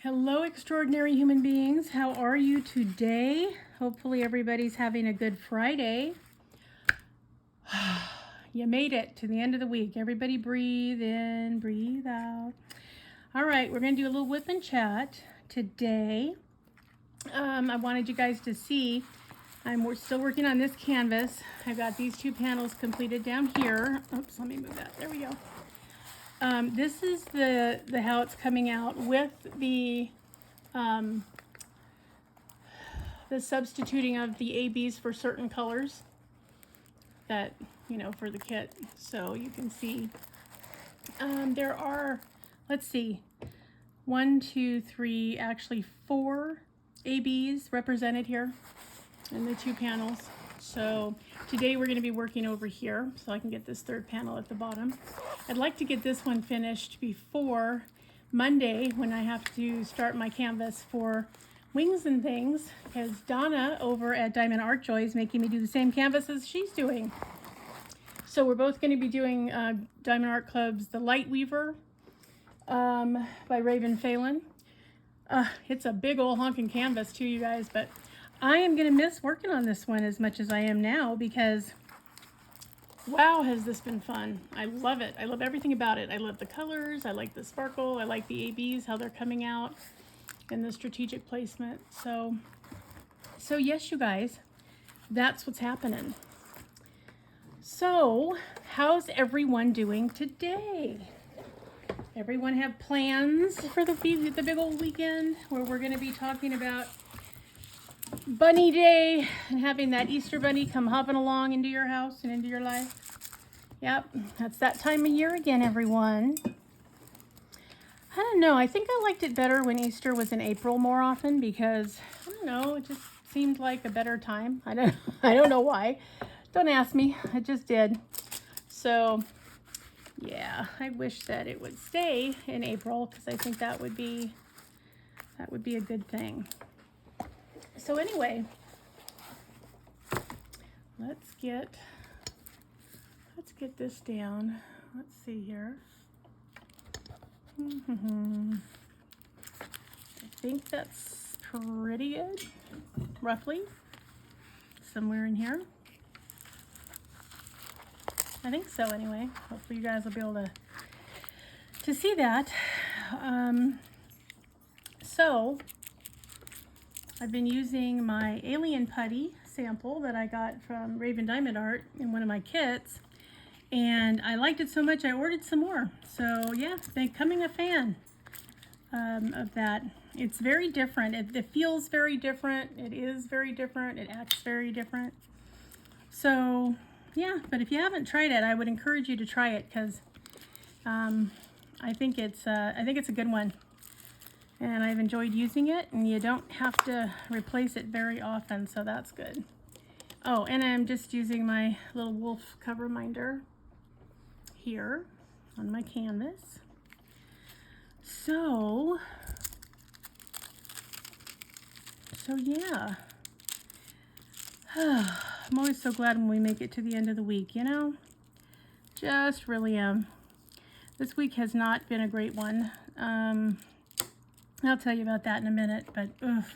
Hello, extraordinary human beings. How are you today? Hopefully everybody's having a good Friday. You made it to the end of the week. Everybody breathe in, breathe out. All right, we're going to do a little WIP N Chat today. I wanted you guys to see, we're still working on this canvas. I've got these two panels completed down here. Oops, let me move that. There we go. This is the how it's coming out with the substituting of the ABs for certain colors that, for the kit. So you can see there are, let's see, 1, 2, 3, actually 4 ABs represented here in the two panels. So today we're going to be working over here so I can get this third panel at the bottom. I'd like to get this one finished before Monday when I have to start my canvas for wings and things, because Donna over at Diamond Art Joy is making me do the same canvas as she's doing. So we're both going to be doing Diamond Art Club's The Light Weaver by Raven Phelan. It's a big old honking canvas too, you guys, but I am going to miss working on this one as much as I am now because, wow, has this been fun. I love it. I love everything about it. I love the colors. I like the sparkle. I like the ABs, how they're coming out, and the strategic placement. So yes, you guys, that's what's happening. So how's everyone doing today? Everyone have plans for the big old weekend where we're going to be talking about Bunny Day and having that Easter bunny come hopping along into your house and into your life? Yep, that's that time of year again, everyone. I don't know, I think I liked it better when Easter was in April more often because, I don't know, it just seemed like a better time. I don't know why. Don't ask me, it just did. So yeah, I wish that it would stay in April because I think that would be a good thing. So anyway, let's get this down. Let's see here. I think that's pretty good, roughly, somewhere in here. I think so anyway. Hopefully you guys will be able to see that. So I've been using my alien putty sample that I got from Raven Diamond Art in one of my kits, and I liked it so much I ordered some more. So yeah, becoming a fan of that. It's very different. It feels very different. It is very different. It acts very different. So yeah, but if you haven't tried it, I would encourage you to try it because I think it's a good one. And I've enjoyed using it, and you don't have to replace it very often, so that's good. Oh, and I'm just using my little wolf cover minder here on my canvas. So yeah. I'm always so glad when we make it to the end of the week, you know? Just really am. This week has not been a great one. I'll tell you about that in a minute, but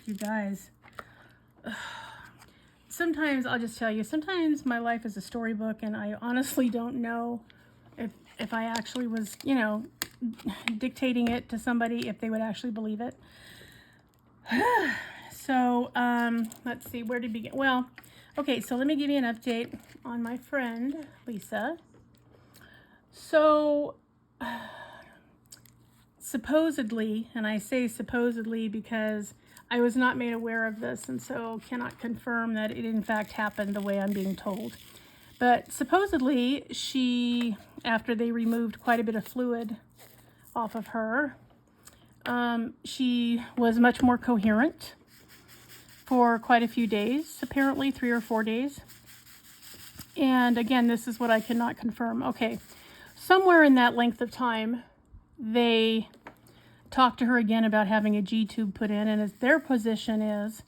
you guys. Sometimes, I'll just tell you, sometimes my life is a storybook and I honestly don't know if I actually was, dictating it to somebody, if they would actually believe it. So, let's see, where to begin? Well, okay, so let me give you an update on my friend, Lisa. So, supposedly, and I say supposedly because I was not made aware of this and so cannot confirm that it in fact happened the way I'm being told. But supposedly she, after they removed quite a bit of fluid off of her, she was much more coherent for quite a few days, apparently 3 or 4 days. And again, this is what I cannot confirm. Okay, somewhere in that length of time, they talked to her again about having a G-tube put in, and their position is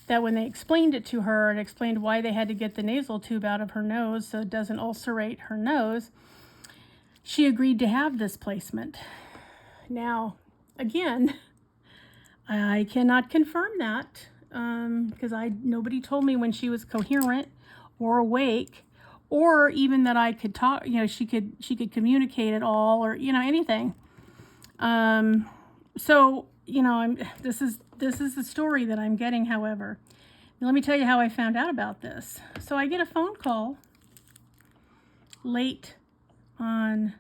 that when they explained it to her and explained why they had to get the nasal tube out of her nose so it doesn't ulcerate her nose, she agreed to have this placement. Now, again, I cannot confirm that because nobody told me when she was coherent or awake, or even that I could talk. She could communicate at all, or anything. So this is the story that I'm getting. However, let me tell you how I found out about this. So I get a phone call late on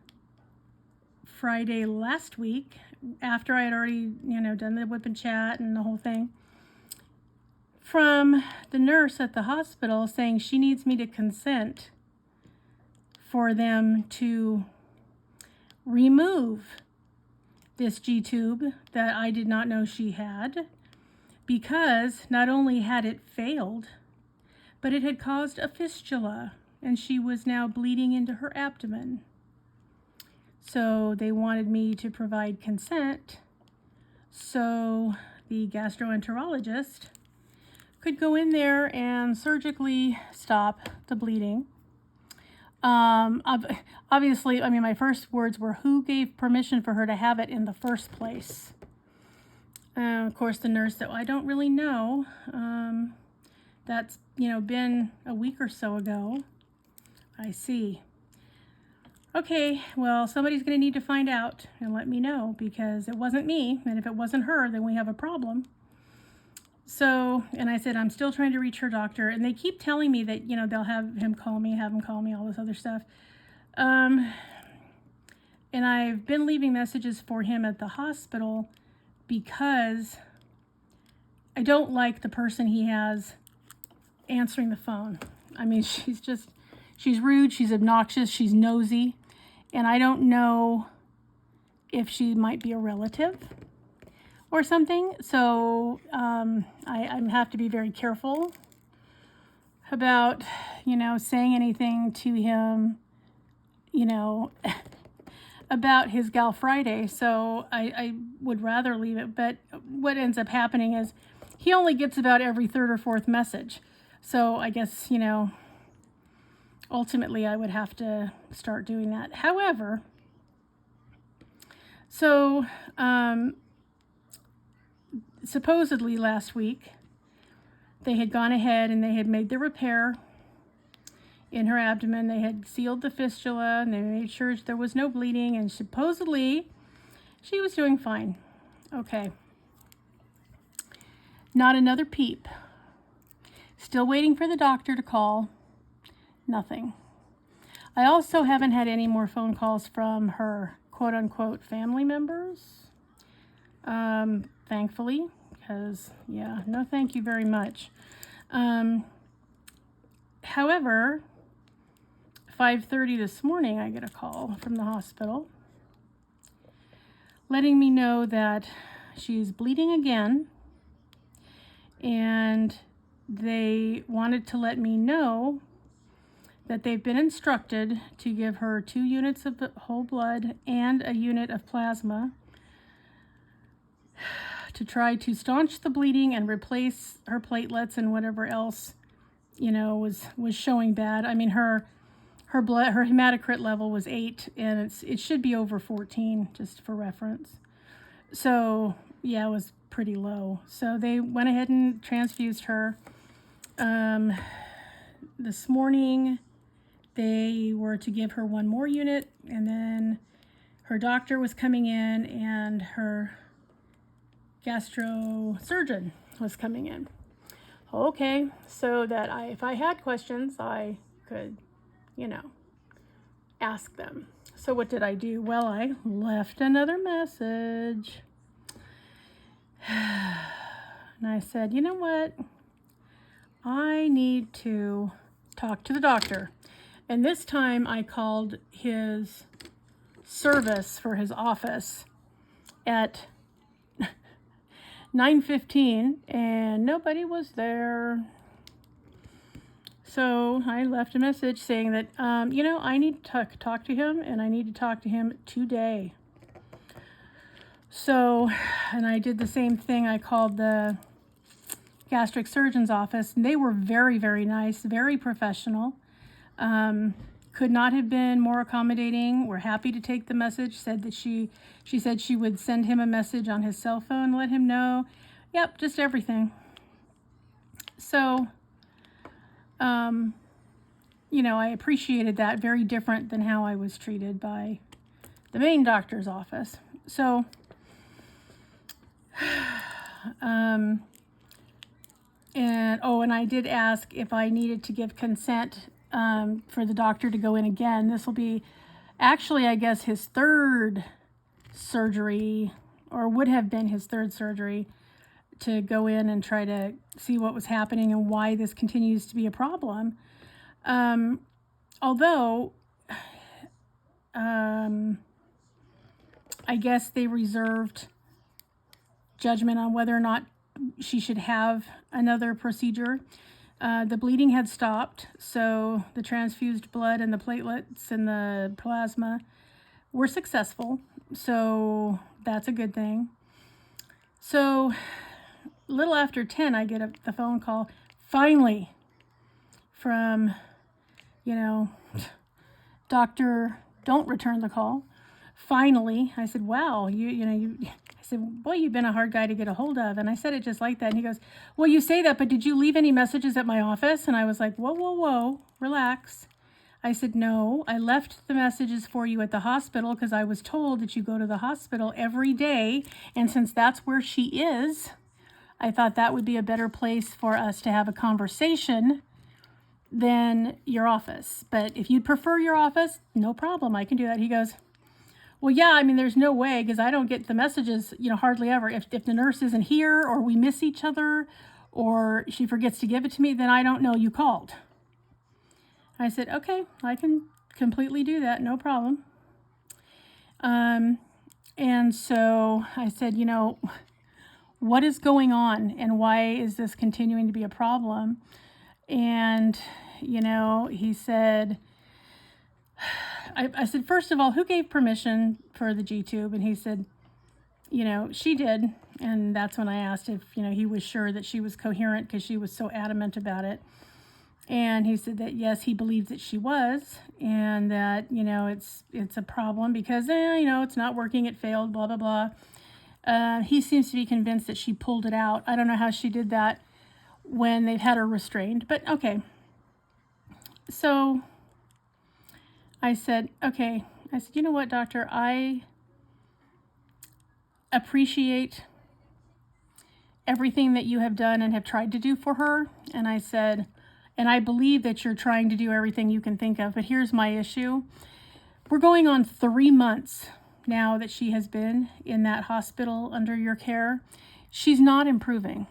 Friday last week, after I had already, done the WIP N Chat and the whole thing, from the nurse at the hospital saying she needs me to consent for them to remove this G-tube that I did not know she had, because not only had it failed, but it had caused a fistula, and she was now bleeding into her abdomen. So they wanted me to provide consent so the gastroenterologist could go in there and surgically stop the bleeding. Obviously, my first words were, who gave permission for her to have it in the first place? Of course, the nurse said, I don't really know. That's, been a week or so ago. I see. Okay, well, somebody's going to need to find out and let me know, because it wasn't me, and if it wasn't her, then we have a problem. So, and I said, I'm still trying to reach her doctor, and they keep telling me that, they'll have him call me, all this other stuff. And I've been leaving messages for him at the hospital because I don't like the person he has answering the phone. She's rude, she's obnoxious, she's nosy, and I don't know if she might be a relative or something. So I have to be very careful about, saying anything to him, about his Gal Friday. So I would rather leave it. But what ends up happening is he only gets about every third or fourth message. So I guess, ultimately I would have to start doing that. However, so supposedly last week they had gone ahead and they had made the repair in her abdomen. They had sealed the fistula and they made sure there was no bleeding, and supposedly she was doing fine. Okay. Not another peep. Still waiting for the doctor to call. Nothing. I also haven't had any more phone calls from her quote-unquote family members. Thankfully, because, no thank you very much. However, 5:30 this morning, I get a call from the hospital letting me know that she's bleeding again, and they wanted to let me know that they've been instructed to give her 2 units of whole blood and a unit of plasma to try to staunch the bleeding and replace her platelets and whatever else, was showing bad. Her hematocrit level was 8, and it should be over 14, just for reference. So it was pretty low. So they went ahead and transfused her. This morning they were to give her 1 more unit, and then her doctor was coming in and her gastrosurgeon was coming in. Okay, so that if I had questions, I could, ask them. So what did I do? Well, I left another message. And I said, you know what? I need to talk to the doctor. And this time I called his service for his office at 9:15, and nobody was there. So I left a message saying that, I need to talk to him, and I need to talk to him today. So, and I did the same thing. I called the gastric surgeon's office, and they were very, very nice, very professional. Could not have been more accommodating. We're happy to take the message. Said that she said she would send him a message on his cell phone, let him know Yep, just everything. So, you know, I appreciated that. Very different than how I was treated by the main doctor's office. So, and I did ask if I needed to give consent for the doctor to go in again. This will be actually, I guess, his third surgery, or would have been his third surgery, to go in and try to see what was happening and why this continues to be a problem. Although, I guess they reserved judgment on whether or not she should have another procedure. The bleeding had stopped, so the transfused blood and the platelets and the plasma were successful, so that's a good thing. So a little after 10, I get the phone call, finally, from, you know, Doctor, don't return the call. Finally, I said, wow, I said, boy, you've been a hard guy to get a hold of. And I said it just like that. And he goes, well, you say that, but did you leave any messages at my office? And I was like, whoa, relax. I said, no, I left the messages for you at the hospital because I was told that you go to the hospital every day. And since that's where she is, I thought that would be a better place for us to have a conversation than your office. But if you'd prefer your office, no problem, I can do that. He goes, well, yeah, I mean, there's no way, because I don't get the messages, hardly ever. If the nurse isn't here, or we miss each other, or she forgets to give it to me, then I don't know you called. I said, okay, I can completely do that, no problem. And so I said, what is going on, and why is this continuing to be a problem? And, he said, I said, first of all, who gave permission for the G-tube? And he said, she did. And that's when I asked if, he was sure that she was coherent because she was so adamant about it. And he said that, yes, he believed that she was, and that, it's a problem because, it's not working, it failed, blah, blah, blah. He seems to be convinced that she pulled it out. I don't know how she did that when they've had her restrained, but okay. So I said, okay. I said, you know what, doctor, I appreciate everything that you have done and have tried to do for her. And I said, and I believe that you're trying to do everything you can think of, but here's my issue. We're going on 3 months now that she has been in that hospital under your care. She's not improving.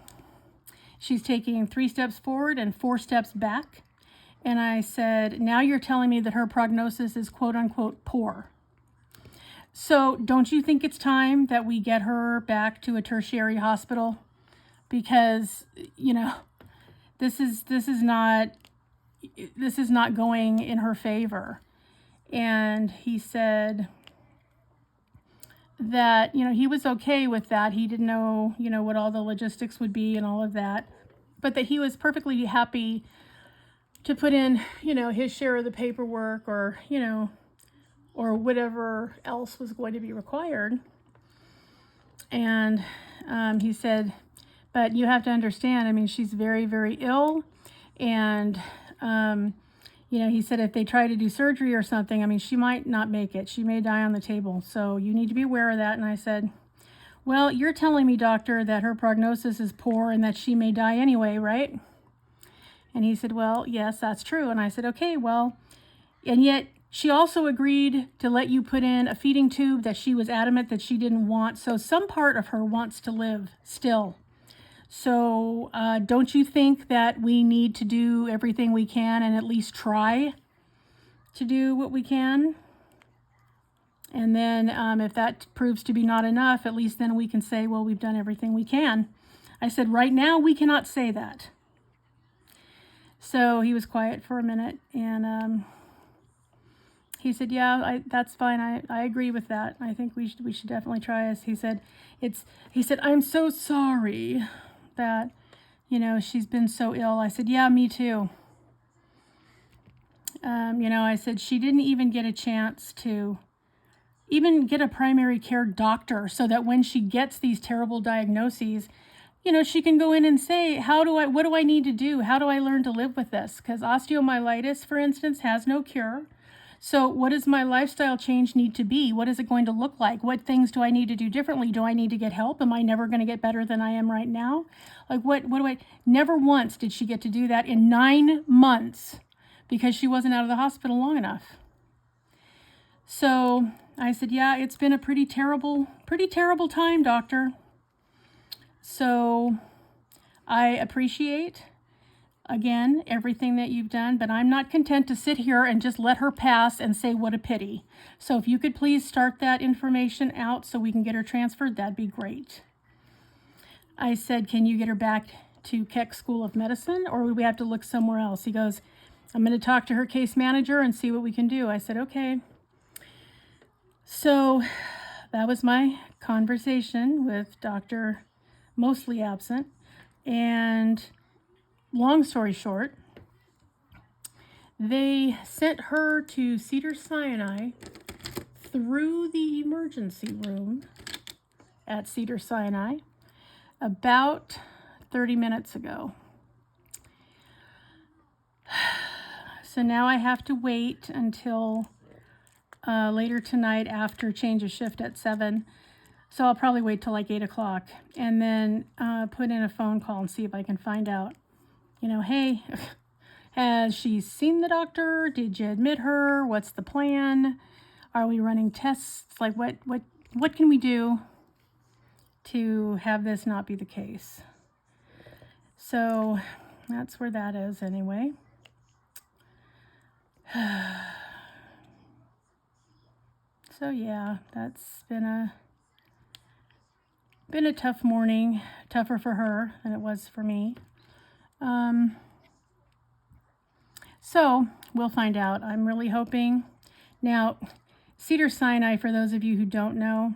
She's taking 3 steps forward and 4 steps back. And I said, now you're telling me that her prognosis is quote unquote poor. So don't you think it's time that we get her back to a tertiary hospital? Because, this is not going in her favor. And he said that, he was okay with that. He didn't know, what all the logistics would be and all of that, but that he was perfectly happy to put in, his share of the paperwork, or, or whatever else was going to be required. And he said, but you have to understand, I mean, she's very, very ill. And, he said if they try to do surgery or something, I mean, she might not make it. She may die on the table. So you need to be aware of that. And I said, well, you're telling me, doctor, that her prognosis is poor and that she may die anyway, right? And he said, well, yes, that's true. And I said, okay, well, and yet she also agreed to let you put in a feeding tube that she was adamant that she didn't want. So some part of her wants to live still. So don't you think that we need to do everything we can and at least try to do what we can? And then if that proves to be not enough, at least then we can say, well, we've done everything we can. I said, right now we cannot say that. So he was quiet for a minute, and he said, yeah, that's fine. I agree with that. I think we should definitely try this. He said, I'm so sorry that, she's been so ill. I said, yeah, me too. I said, she didn't even get a chance to even get a primary care doctor so that when she gets these terrible diagnoses, you know, she can go in and say, what do I need to do? How do I learn to live with this? Because osteomyelitis, for instance, has no cure. So what does my lifestyle change need to be? What is it going to look like? What things do I need to do differently? Do I need to get help? Am I never going to get better than I am right now? Like what do I, never once did she get to do that in 9 months because she wasn't out of the hospital long enough. So I said, yeah, it's been a pretty terrible time, doctor. So I appreciate, again, everything that you've done, but I'm not content to sit here and just let her pass and say, what a pity. So if you could please start that information out so we can get her transferred, that'd be great. I said, can you get her back to Keck School of Medicine, or would we have to look somewhere else? He goes, I'm going to talk to her case manager and see what we can do. I said, okay. So that was my conversation with Dr. Mostly Absent. And long story short, they sent her to Cedars-Sinai through the emergency room at Cedars-Sinai about 30 minutes ago. So now I have to wait until later tonight after change of shift at 7. So I'll probably wait till like 8 o'clock and then put in a phone call and see if I can find out, you know, hey, has she seen the doctor? Did you admit her? What's the plan? Are we running tests? Like what can we do to have this not be the case? So that's where that is anyway. So yeah, that's been a tough morning, tougher for her than it was for me. So we'll find out. I'm really hoping. Now, Cedars-Sinai, for those of you who don't know,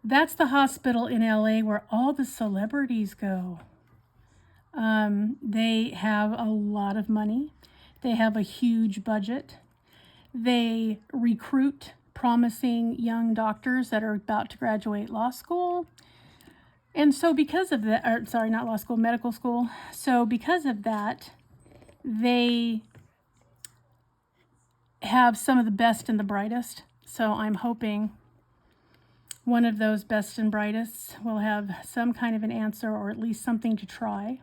that's the hospital in LA where all the celebrities go. They have a lot of money. They have a huge budget. They recruit promising young doctors that are about to graduate law school. And so because of that, or sorry, not law school, medical school. So because of that, they have some of the best and the brightest. So I'm hoping one of those best and brightest will have some kind of an answer or at least something to try.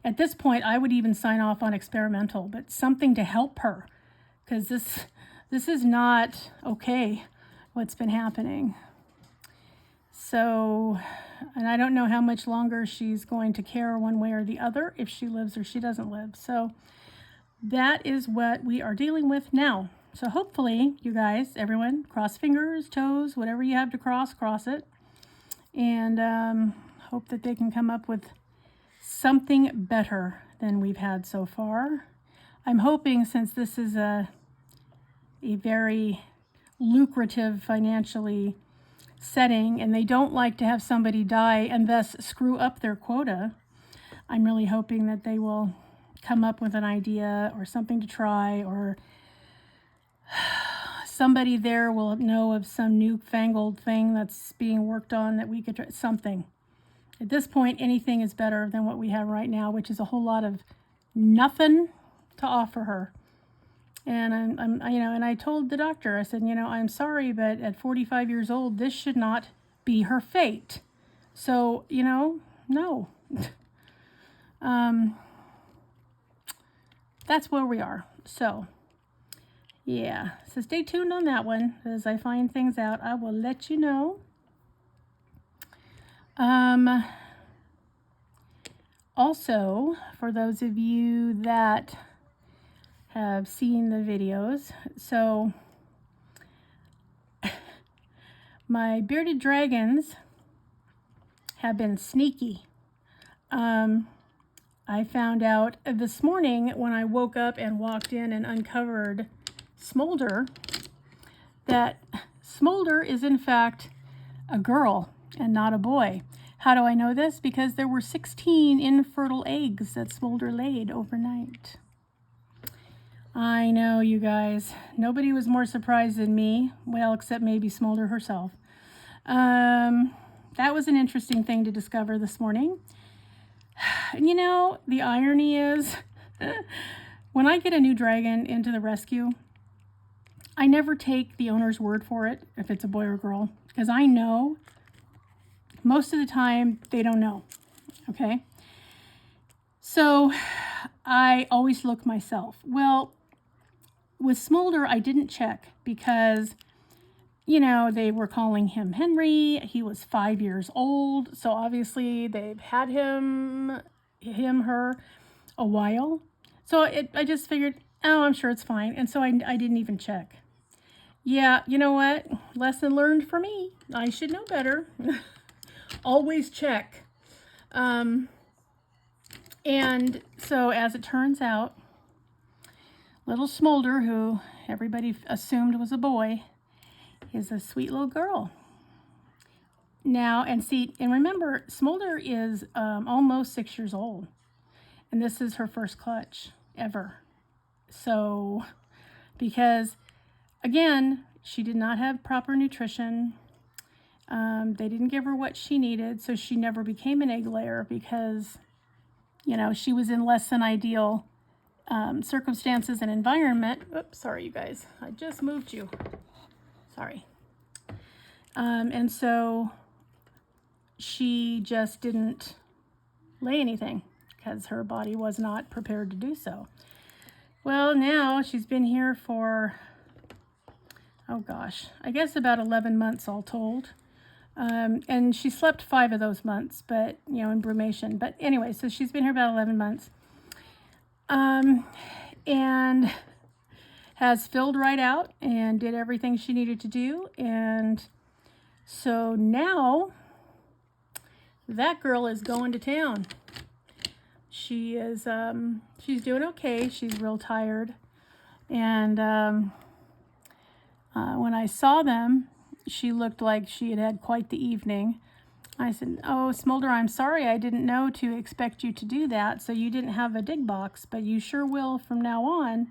At this point, I would even sign off on experimental, but something to help her, because this is not okay, what's been happening. So, and I don't know how much longer she's going to care one way or the other, if she lives or she doesn't live. So that is what we are dealing with now. So hopefully, you guys, everyone, cross fingers, toes, whatever you have to cross it. And hope that they can come up with something better than we've had so far. I'm hoping, since this is a very lucrative financially setting and they don't like to have somebody die and thus screw up their quota, I'm really hoping that they will come up with an idea or something to try, or somebody there will know of some newfangled thing that's being worked on that we could try something. At this point, anything is better than what we have right now, which is a whole lot of nothing to offer her. And I'm and I told the doctor, I said, I'm sorry, but at 45 years old, this should not be her fate. So, no. That's where we are. So, yeah. So stay tuned on that one. As I find things out, I will let you know. Also, for those of you that have seen the videos, so my bearded dragons have been sneaky. I found out this morning when I woke up and walked in and uncovered Smolder that Smolder is in fact a girl and not a boy. How do I know this? Because there were 16 infertile eggs that Smolder laid overnight. I know, you guys. Nobody was more surprised than me. Well, except maybe Smolder herself. That that was an interesting thing to discover this morning. And you know, the irony is, when I get a new dragon into the rescue, I never take the owner's word for it if it's a boy or girl, because I know most of the time they don't know, okay? So I always look myself. Well, with Smolder, I didn't check because, you know, they were calling him Henry. He was 5 years old. So obviously they've had her, a while. So I just figured, oh, I'm sure it's fine. And so I didn't even check. Yeah, you know what? Lesson learned for me. I should know better. Always check. And so as it turns out, little Smolder, who everybody assumed was a boy, is a sweet little girl. Now, and remember, Smolder is almost 6 years old. And this is her first clutch ever. So, because, again, she did not have proper nutrition. They didn't give her what she needed, so she never became an egg layer because, you know, she was in less than ideal circumstances and environment. Oops, sorry, you guys. I just moved you. Sorry. And so she just didn't lay anything because her body was not prepared to do so. Well, now she's been here for, oh gosh, I guess about 11 months all told. And she slept 5 of those months, but, you know, in brumation. But anyway, so she's been here about 11 months. And has filled right out and did everything she needed to do. And so now that girl is going to town. She is, she's doing okay. She's real tired. And when I saw them, she looked like she had quite the evening. I said, oh, Smolder, I'm sorry. I didn't know to expect you to do that. So you didn't have a dig box, but you sure will from now on.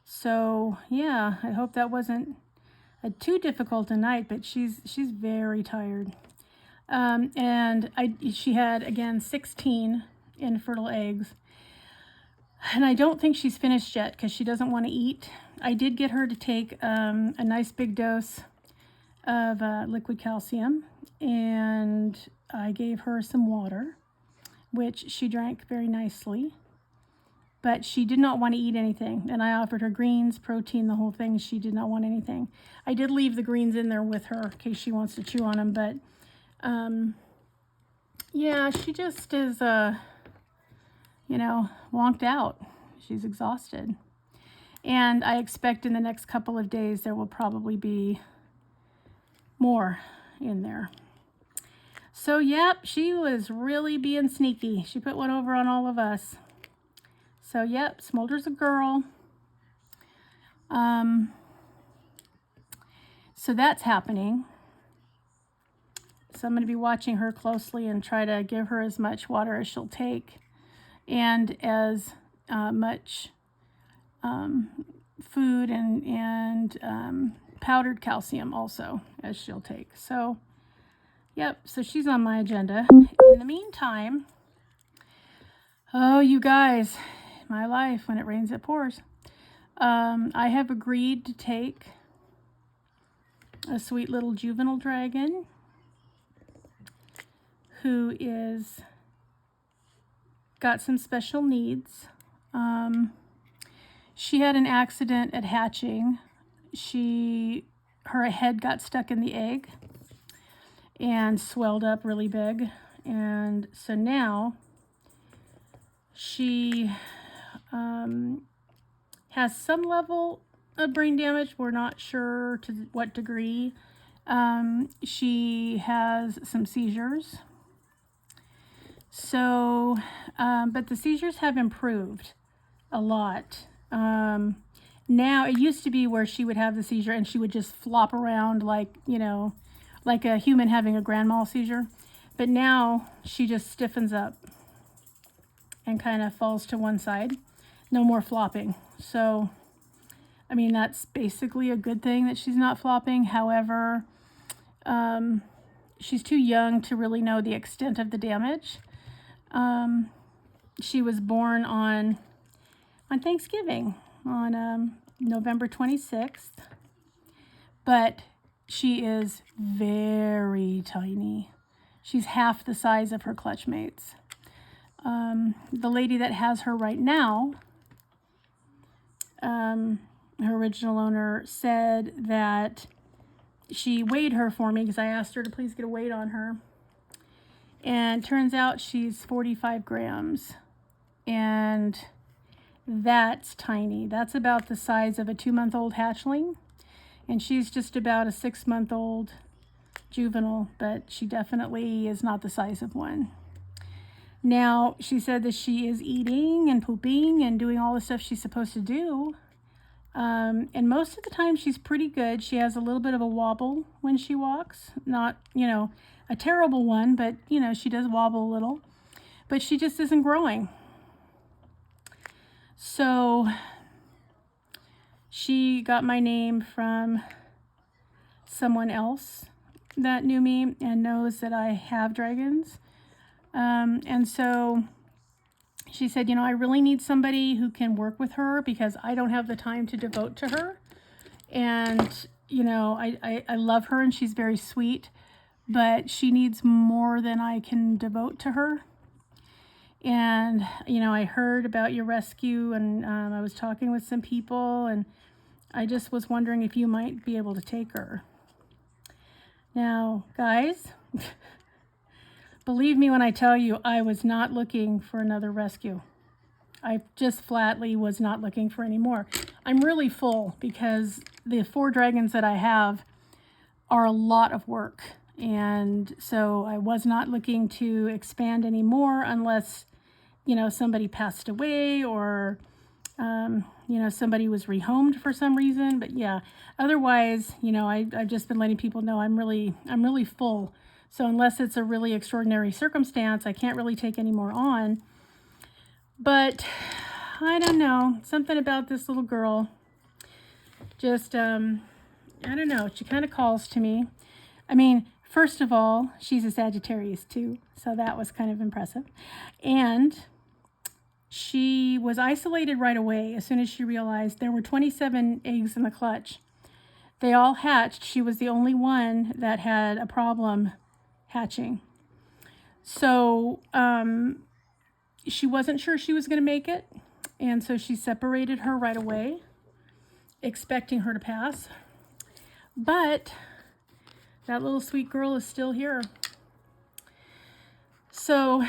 So yeah, I hope that wasn't too difficult a night, but she's very tired. And she had, again, 16 infertile eggs. And I don't think she's finished yet because she doesn't want to eat. I did get her to take a nice big dose of liquid calcium, and I gave her some water, which she drank very nicely. But she did not want to eat anything. And I offered her greens, protein, the whole thing. She did not want anything. I did leave the greens in there with her in case she wants to chew on them. But, yeah, she just is, you know, wonked out. She's exhausted. And I expect in the next couple of days there will probably be more in there. So, yep, she was really being sneaky. She put one over on all of us. So, yep, Smolder's a girl. So that's happening. So I'm going to be watching her closely and try to give her as much water as she'll take and as much food and powdered calcium also as she'll take. So, yep, so she's on my agenda. In the meantime, oh, you guys, my life, when it rains, it pours. I have agreed to take a sweet little juvenile dragon who is got some special needs. She had an accident at hatching. Her head got stuck in the egg and swelled up really big. And so now she has some level of brain damage. We're not sure to what degree. She has some seizures. So, but the seizures have improved a lot. Now, it used to be where she would have the seizure and she would just flop around like, you know, like a human having a grand mal seizure. But now she just stiffens up and kind of falls to one side. No more flopping. So, I mean, that's basically a good thing that she's not flopping. However, she's too young to really know the extent of the damage. She was born on Thanksgiving, on November 26th, but she is very tiny. She's half the size of her clutch mates. The lady that has her right now, her original owner, said that she weighed her for me because I asked her to please get a weight on her. And turns out she's 45 grams. And that's tiny. That's about the size of a 2-month-old hatchling. And she's just about a 6-month-old juvenile, but she definitely is not the size of one. Now, she said that she is eating and pooping and doing all the stuff she's supposed to do. And most of the time she's pretty good. She has a little bit of a wobble when she walks. Not, a terrible one, but, she does wobble a little. But she just isn't growing. So she got my name from someone else that knew me and knows that I have dragons. And so she said, I really need somebody who can work with her because I don't have the time to devote to her. And, I love her and she's very sweet, but she needs more than I can devote to her. And, I heard about your rescue and I was talking with some people and I just was wondering if you might be able to take her. Now, guys, believe me when I tell you, I was not looking for another rescue. I just flatly was not looking for any more. I'm really full because the 4 dragons that I have are a lot of work. And so I was not looking to expand anymore unless, somebody passed away or, somebody was rehomed for some reason. But yeah, otherwise, I've just been letting people know I'm really full. So unless it's a really extraordinary circumstance, I can't really take any more on. But I don't know, something about this little girl just, I don't know, she kind of calls to me. I mean, first of all, she's a Sagittarius too, so that was kind of impressive. And she was isolated right away as soon as she realized there were 27 eggs in the clutch. They all hatched. She was the only one that had a problem hatching. So she wasn't sure she was going to make it. And so she separated her right away, expecting her to pass. But that little sweet girl is still here. So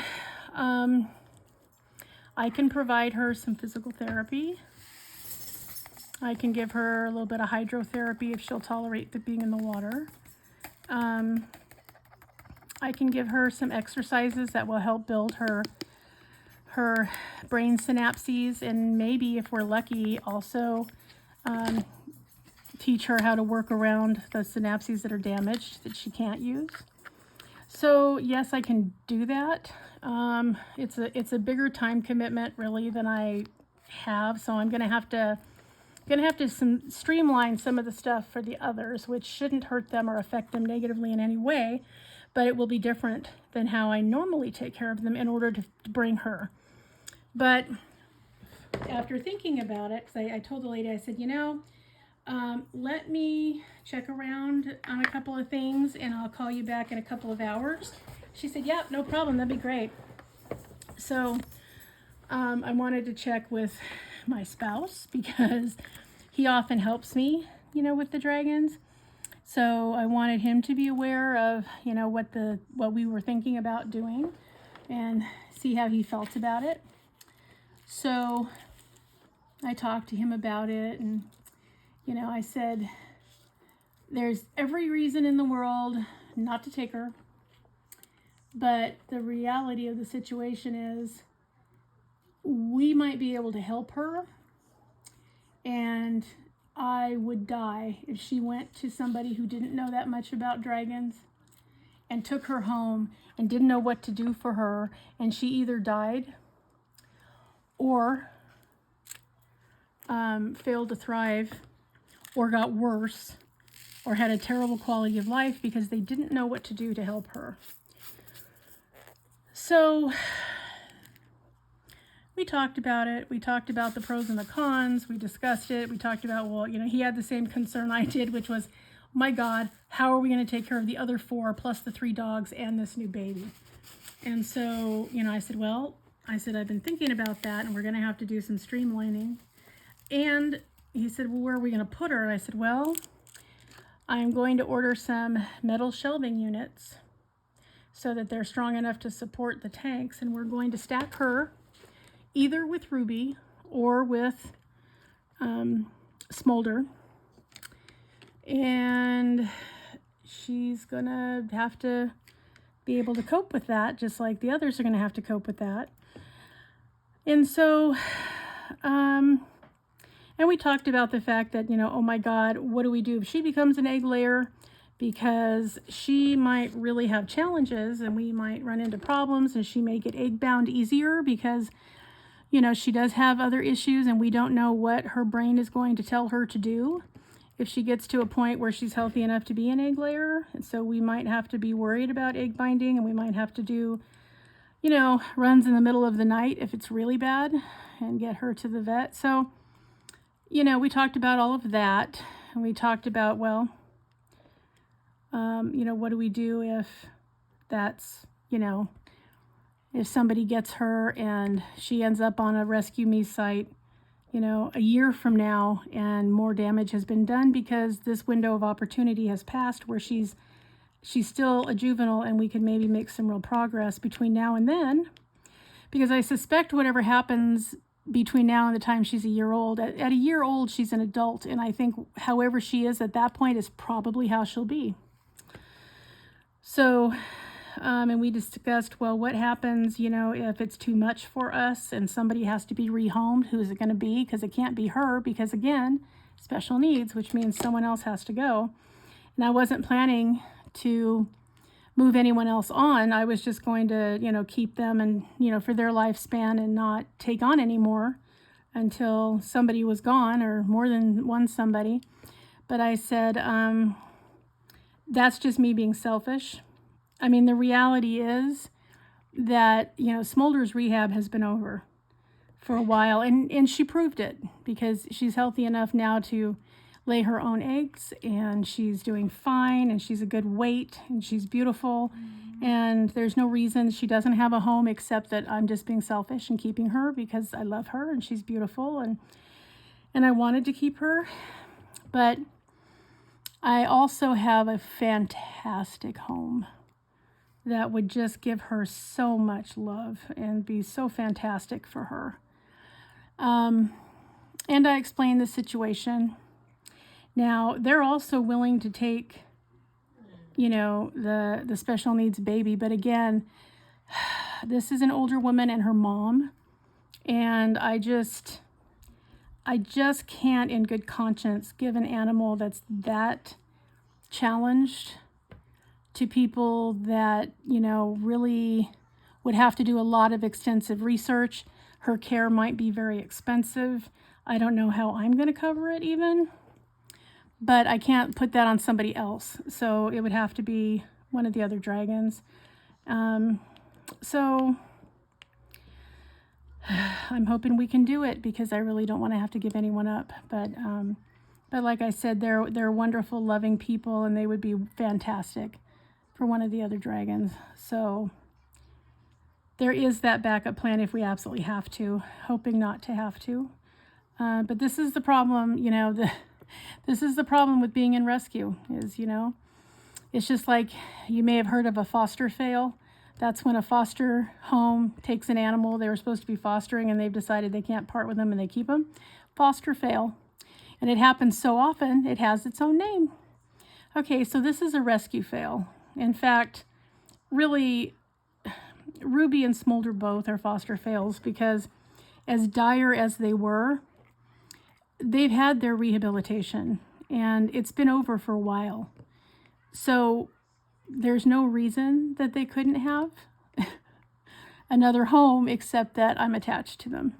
I can provide her some physical therapy. I can give her a little bit of hydrotherapy if she'll tolerate the being in the water. I can give her some exercises that will help build her brain synapses, and maybe, if we're lucky, also teach her how to work around the synapses that are damaged that she can't use. So yes, I can do that. It's a bigger time commitment really than I have, so I'm gonna have to streamline some of the stuff for the others, which shouldn't hurt them or affect them negatively in any way, but it will be different than how I normally take care of them in order to bring her. But after thinking about it, because I told the lady, I said, let me check around on a couple of things and I'll call you back in a couple of hours. She said, yeah, no problem, that'd be great. So I wanted to check with my spouse because he often helps me, with the dragons. So I wanted him to be aware of, what we were thinking about doing and see how he felt about it. So I talked to him about it and, I said, there's every reason in the world not to take her. But the reality of the situation is we might be able to help her, and I would die if she went to somebody who didn't know that much about dragons and took her home and didn't know what to do for her, and she either died or failed to thrive or got worse or had a terrible quality of life because they didn't know what to do to help her. So we talked about it. We talked about the pros and the cons. We discussed it. We talked about, well, you know, he had the same concern I did, which was, my God, how are we going to take care of the other 4 plus the 3 dogs and this new baby? And so, you know, I said, well, I've been thinking about that, and we're going to have to do some streamlining. And he said, well, where are we going to put her? And I said, well, I'm going to order some metal shelving units so that they're strong enough to support the tanks, and we're going to stack her either with Ruby or with Smolder. And she's going to have to be able to cope with that, just like the others are going to have to cope with that. And so, and we talked about the fact that, you know, oh my God, what do we do if she becomes an egg layer? Because she might really have challenges, and we might run into problems, and she may get egg bound easier because, you know, she does have other issues, and we don't know what her brain is going to tell her to do if she gets to a point where she's healthy enough to be an egg layer. And so we might have to be worried about egg binding, and we might have to do, you know, runs in the middle of the night if it's really bad, and get her to the vet. So, you know, we talked about all of that, and we talked about, well, you know, what do we do if that's, you know, if somebody gets her and she ends up on a Rescue Me site, you know, a year from now, and more damage has been done because this window of opportunity has passed where she's still a juvenile, and we could maybe make some real progress between now and then. Because I suspect whatever happens between now and the time she's a year old, at a year old, she's an adult. And I think however she is at that point is probably how she'll be. So, and we discussed, well, what happens, you know, if it's too much for us and somebody has to be rehomed? Who is it going to be? Because it can't be her, because again, special needs, which means someone else has to go. And I wasn't planning to move anyone else on. I was just going to, you know, keep them and, you know, for their lifespan, and not take on anymore until somebody was gone, or more than one somebody. But I said, that's just me being selfish. I mean, the reality is that, you know, Smolder's rehab has been over for a while, and she proved it, because she's healthy enough now to lay her own eggs, and she's doing fine, and she's a good weight, and she's beautiful. And there's no reason she doesn't have a home, except that I'm just being selfish and keeping her because I love her and she's beautiful, and I wanted to keep her. But I also have a fantastic home that would just give her so much love and be so fantastic for her. And I explained the situation. Now, they're also willing to take, you know, the special needs baby. But again, this is an older woman and her mom. And I just can't in good conscience give an animal that's that challenged to people that, you know, really would have to do a lot of extensive research. Her care might be very expensive. I don't know how I'm going to cover it even, but I can't put that on somebody else. So it would have to be one of the other dragons. So I'm hoping we can do it, because I really don't want to have to give anyone up. But like I said, they're wonderful, loving people, and they would be fantastic for one of the other dragons. So there is that backup plan if we absolutely have to, hoping not to have to. But this is the problem, you know, this is the problem with being in rescue is, you know, it's just like, you may have heard of a foster fail. That's when a foster home takes an animal they were supposed to be fostering, and they've decided they can't part with them, and they keep them. Foster fail. And it happens so often, it has its own name. Okay, so this is a rescue fail. In fact, really, Ruby and Smolder both are foster fails, because as dire as they were, they've had their rehabilitation, and it's been over for a while. So there's no reason that they couldn't have another home, except that I'm attached to them.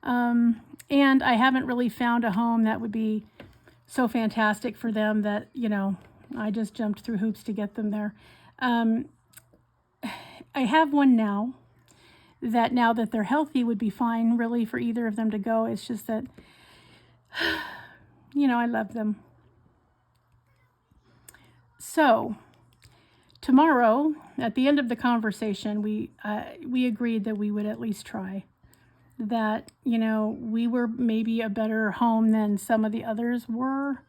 And I haven't really found a home that would be so fantastic for them that, you know, I just jumped through hoops to get them there. I have one now that now that they're healthy would be fine really for either of them to go. It's just that, you know, I love them. So tomorrow, at the end of the conversation, we agreed that we would at least try. That, you know, we were maybe a better home than some of the others were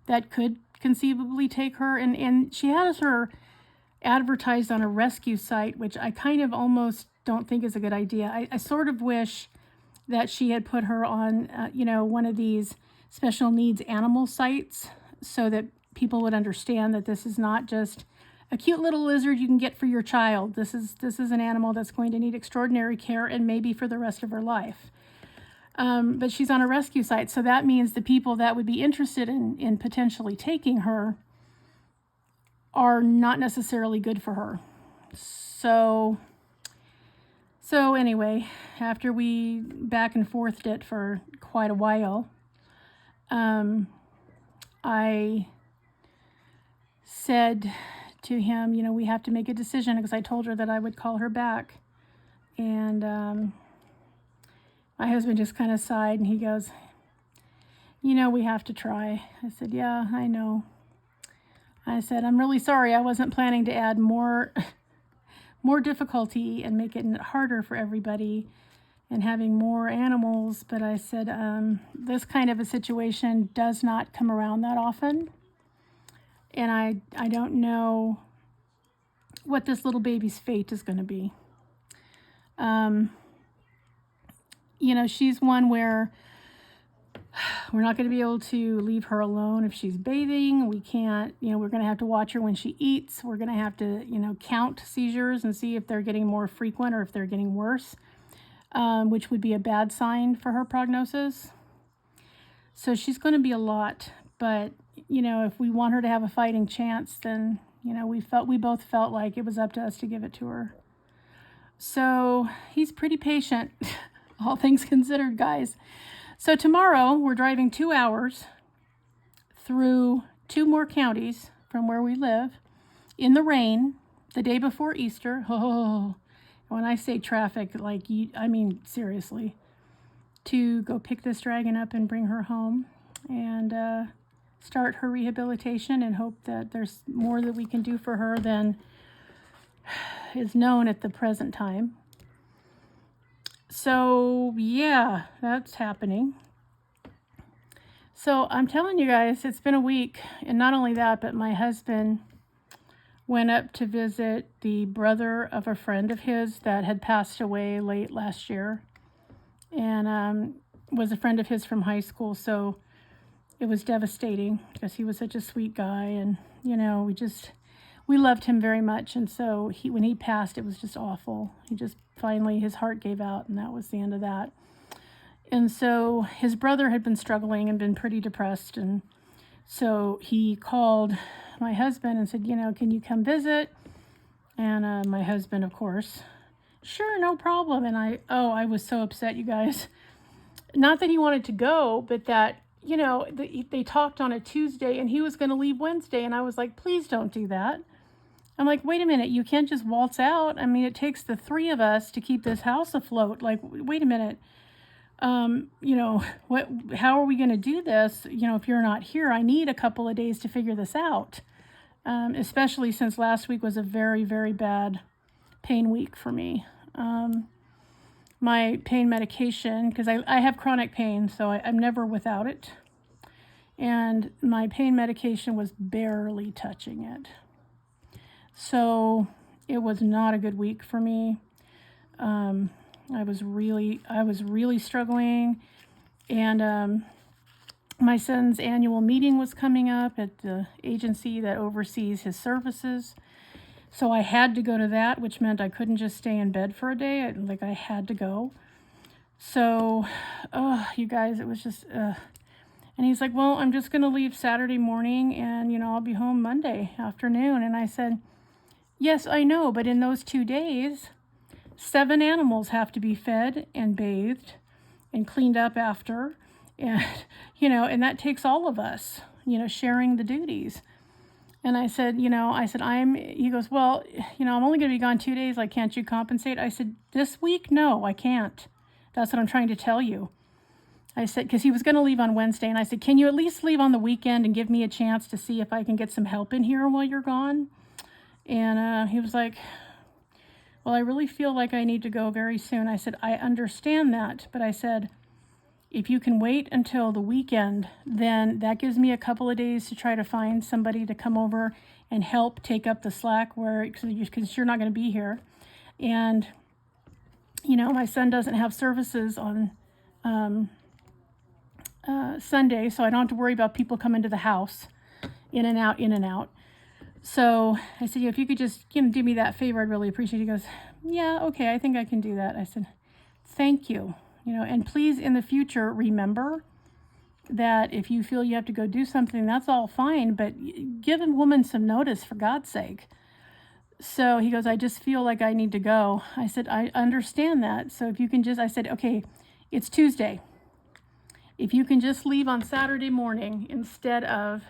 that could conceivably take her. And she has her advertised on a rescue site, which I kind of almost don't think is a good idea. I sort of wish that she had put her on, you know, one of these special needs animal sites so that people would understand that this is not just a cute little lizard you can get for your child. This is an animal that's going to need extraordinary care and maybe for the rest of her life. But she's on a rescue site, so that means the people that would be interested in potentially taking her are not necessarily good for her. So anyway, after we back and forthed it for quite a while, I said to him, you know, we have to make a decision, because I told her that I would call her back. And my husband just kind of sighed and he goes, you know, we have to try. I said, yeah, I know. I said, I'm really sorry. I wasn't planning to add more difficulty and make it harder for everybody and having more animals. But I said, this kind of a situation does not come around that often. And I don't know what this little baby's fate is going to be. You know, she's one where we're not going to be able to leave her alone if she's bathing. We can't, you know, we're going to have to watch her when she eats. We're going to have to, you know, count seizures and see if they're getting more frequent or if they're getting worse, which would be a bad sign for her prognosis. So she's going to be a lot, but, you know, if we want her to have a fighting chance, then, you know, we both felt like it was up to us to give it to her. So he's pretty patient, all things considered, guys. So tomorrow we're driving 2 hours through 2 more counties from where we live in the rain the day before Easter. Oh, when I say traffic, like, I mean, seriously, to go pick this dragon up and bring her home and start her rehabilitation and hope that there's more that we can do for her than is known at the present time. So, yeah, that's happening. So, I'm telling you guys, it's been a week. And not only that, but my husband went up to visit the brother of a friend of his that had passed away late last year. And was a friend of his from high school. So, it was devastating because he was such a sweet guy. And, you know, we loved him very much. And so when he passed, it was just awful. He just finally, his heart gave out, and that was the end of that. And so his brother had been struggling and been pretty depressed. And so he called my husband and said, you know, can you come visit? And my husband, of course, sure, no problem. And I was so upset, you guys. Not that he wanted to go, but that, you know, they talked on a Tuesday and he was going to leave Wednesday. And I was like, please don't do that. I'm like, wait a minute, you can't just waltz out. I mean, it takes the 3 of us to keep this house afloat. Like, wait a minute. You know, how are we going to do this? You know, if you're not here, I need a couple of days to figure this out. Especially since last week was a very, very bad pain week for me. My pain medication, because I have chronic pain, so I'm never without it. And my pain medication was barely touching it. So it was not a good week for me. I was really struggling. And my son's annual meeting was coming up at the agency that oversees his services. So I had to go to that, which meant I couldn't just stay in bed for a day. I had to go. So, you guys, it was just, and he's like, well, I'm just going to leave Saturday morning and, you know, I'll be home Monday afternoon. And I said, yes, I know, but in those 2 days, 7 animals have to be fed and bathed and cleaned up after. And, and that takes all of us, sharing the duties. And I said, he goes, well, I'm only going to be gone 2 days. Like, can't you compensate? I said, this week? No, I can't. That's what I'm trying to tell you. I said, because he was going to leave on Wednesday. And I said, can you at least leave on the weekend and give me a chance to see if I can get some help in here while you're gone? And he was like, well, I really feel like I need to go very soon. I said, I understand that. But I said, if you can wait until the weekend, then that gives me a couple of days to try to find somebody to come over and help take up the slack because you're not going to be here. And, my son doesn't have services on Sunday, so I don't have to worry about people coming to the house, in and out, in and out. So I said, if you could just, do me that favor, I'd really appreciate it. He goes, yeah, okay, I think I can do that. I said, thank you. And please in the future, remember that if you feel you have to go do something, that's all fine, but give a woman some notice, for God's sake. So he goes, I just feel like I need to go. I said, I understand that. So if you can I said, okay, it's Tuesday. If you can just leave on Saturday morning instead of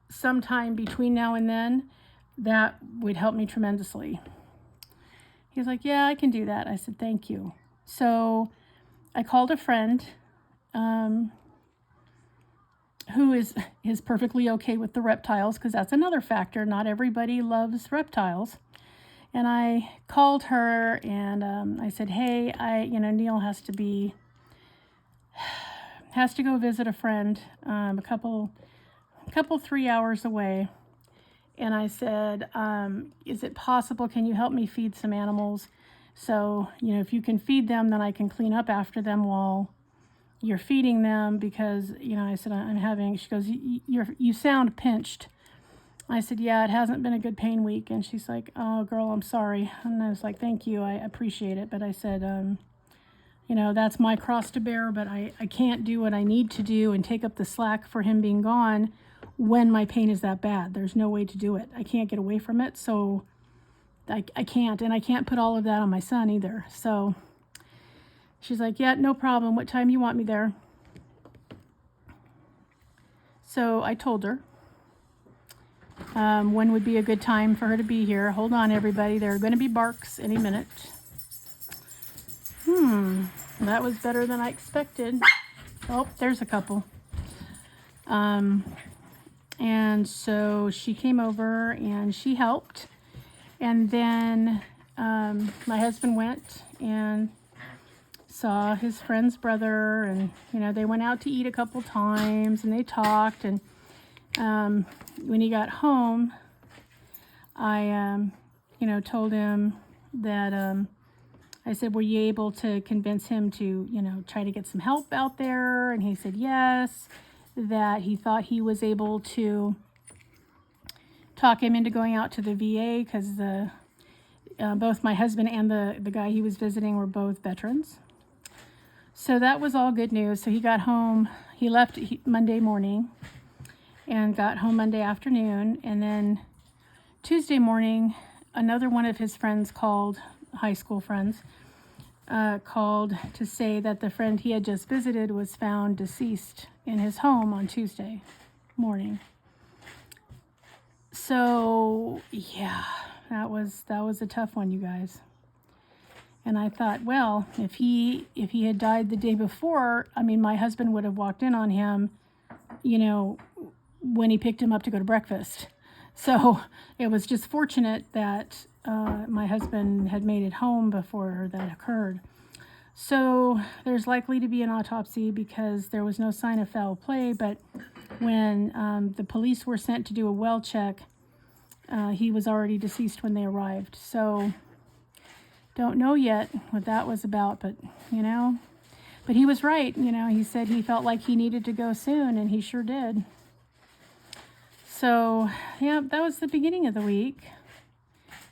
sometime between now and then, that would help me tremendously. He's like, yeah, I can do that. I said, thank you. So I called a friend who is perfectly okay with the reptiles, because that's another factor. Not everybody loves reptiles. And I called her and I said, hey, Neil has to go visit a friend a couple 3 hours away. And I said, is it possible, can you help me feed some animals? So, if you can feed them, then I can clean up after them while you're feeding them, because, I said, she goes, you sound pinched. I said, yeah, it hasn't been a good pain week. And she's like, oh, girl, I'm sorry. And I was like, thank you, I appreciate it. But I said, that's my cross to bear, but I can't do what I need to do and take up the slack for him being gone when my pain is that bad. There's no way to do it. I can't get away from it, so I can't. And I can't put all of that on my son either. So she's like, yeah, no problem. What time you want me there? So I told her when would be a good time for her to be here. Hold on, everybody. There are going to be barks any minute. That was better than I expected. Oh, there's a couple. And so she came over and she helped. And then my husband went and saw his friend's brother, and they went out to eat a couple times and they talked. And when he got home, I told him that I said, were you able to convince him to try to get some help out there? And he said yes, that he thought he was able to talk him into going out to the VA, because both my husband and the guy he was visiting were both veterans. So that was all good news. So he got home, he left Monday morning and got home Monday afternoon. And then Tuesday morning, another one of his friends called, high school friends, called to say that the friend he had just visited was found deceased in his home on Tuesday morning. So yeah, that was a tough one, you guys. And I thought, well, if he had died the day before, my husband would have walked in on him, when he picked him up to go to breakfast. So it was just fortunate that my husband had made it home before that occurred. So there's likely to be an autopsy because there was no sign of foul play. But when the police were sent to do a well check, he was already deceased when they arrived. So don't know yet what that was about, but but he was right. He said he felt like he needed to go soon, and he sure did. So yeah, that was the beginning of the week.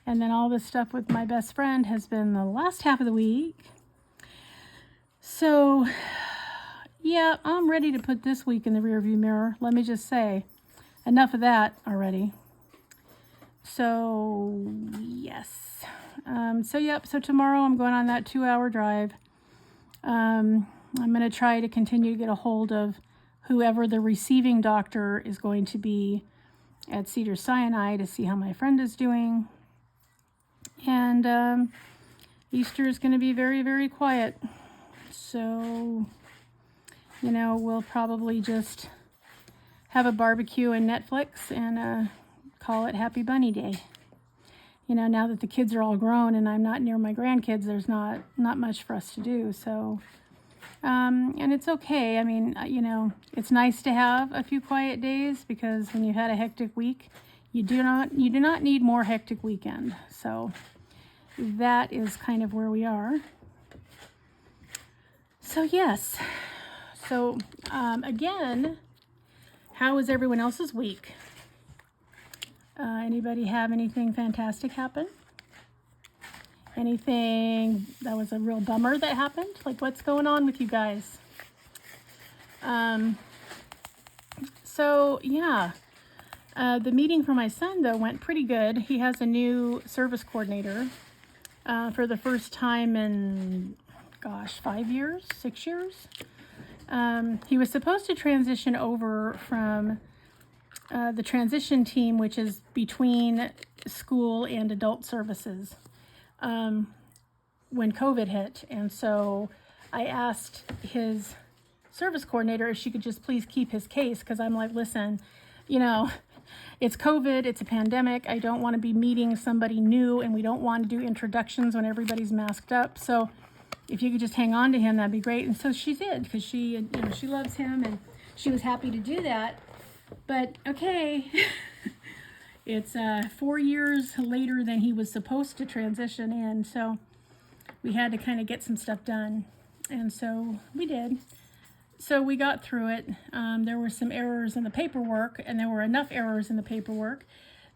And then all this stuff with my best friend has been the last half of the week. So yeah, I'm ready to put this week in the rearview mirror. Let me just say, enough of that already. So yes. So tomorrow I'm going on that 2-hour drive. I'm going to try to continue to get a hold of whoever the receiving doctor is going to be at Cedars-Sinai to see how my friend is doing. And Easter is going to be very, very quiet. So, we'll probably just have a barbecue and Netflix and call it Happy Bunny Day. Now that the kids are all grown and I'm not near my grandkids, there's not much for us to do. So, and it's okay. I mean, it's nice to have a few quiet days, because when you've had a hectic week, you do not need more hectic weekend. So that is kind of where we are. So yes. So again, how was everyone else's week? Anybody have anything fantastic happen? Anything that was a real bummer that happened? Like, what's going on with you guys? So yeah, the meeting for my son, though, went pretty good. He has a new service coordinator for the first time in, 5 years, 6 years. He was supposed to transition over from the transition team, which is between school and adult services, when COVID hit. And so I asked his service coordinator if she could just please keep his case, because I'm like, listen, it's COVID, it's a pandemic. I don't want to be meeting somebody new, and we don't want to do introductions when everybody's masked up. So if you could just hang on to him, that'd be great. And so she did, because she loves him, and she was happy to do that. But okay, it's 4 years later than he was supposed to transition in, so we had to kind of get some stuff done, and so we did. So we got through it. There were some errors in the paperwork, and there were enough errors in the paperwork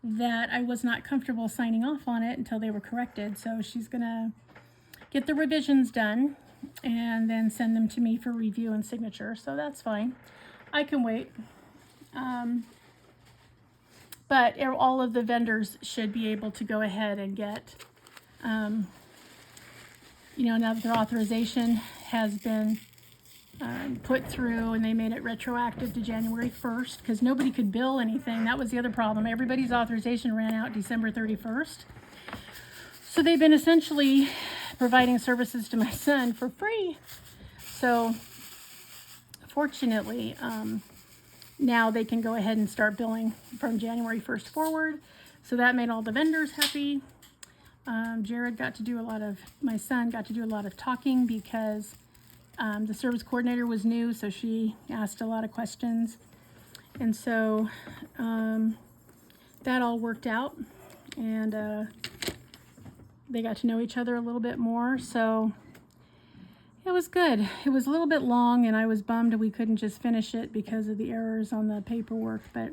that I was not comfortable signing off on it until they were corrected. So she's gonna get the revisions done and then send them to me for review and signature. So that's fine. I can wait. But all of the vendors should be able to go ahead and get, now that their authorization has been put through, and they made it retroactive to January 1st, because nobody could bill anything. That was the other problem. Everybody's authorization ran out December 31st. So they've been essentially providing services to my son for free. So fortunately, now they can go ahead and start billing from January 1st forward. So that made all the vendors happy. Jared my son got to do a lot of talking, because the service coordinator was new, so she asked a lot of questions. And so that all worked out, and they got to know each other a little bit more. So it was good. It was a little bit long, and I was bummed we couldn't just finish it because of the errors on the paperwork. But,